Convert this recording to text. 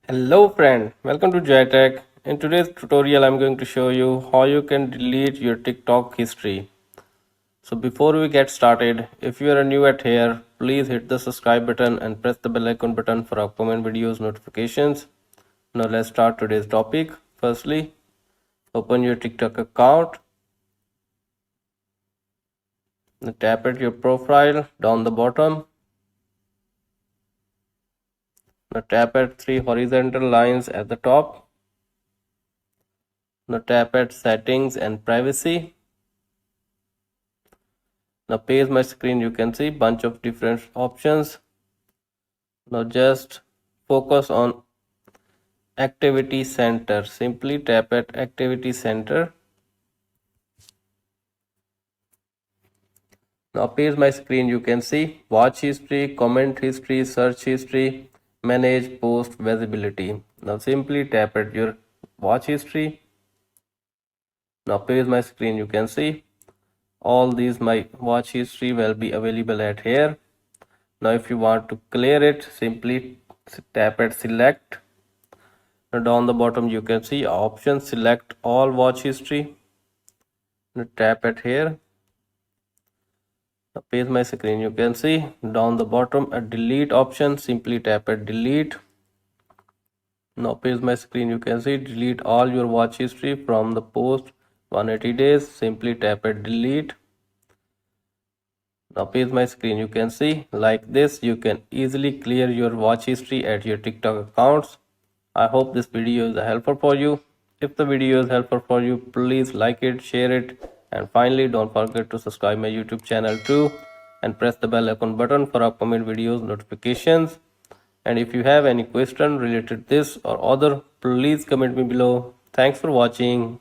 Hello friend, welcome to JaiTech. In today's tutorial I'm going to show you how you can delete your TikTok history. So before we get started, if you are new at here, please hit the subscribe button and press the bell icon button for upcoming videos notifications. Now let's start today's topic. Firstly, open your TikTok account. Now tap at your profile down the bottom. Now tap at three horizontal lines at the top. Now tap at settings and privacy. Now page my screen, you can see bunch of different options. Now just focus on activity center. Simply tap at activity center. Now page my screen, you can see watch history, comment history, search history, manage post visibility. Now simply tap at your watch history. Now page my screen, you can see all these my watch history will be available at here. Now if you want to clear it, simply tap at select. Now down the bottom you can see option select all watch history. Now tap at here. Now page my screen, you can see down the bottom a delete option. Simply tap at delete. Now page my screen, you can see delete all your watch history from the post 180 days. Simply tap at delete. Now page my screen, you can see like this you can easily clear your watch history at your TikTok accounts. I hope this video is helpful for you. If the video is helpful for you, please like it, share it, and finally don't forget to subscribe my YouTube channel too and press the bell icon button for upcoming videos notifications. And if you have any question related to this or other, please comment me below. Thanks for watching.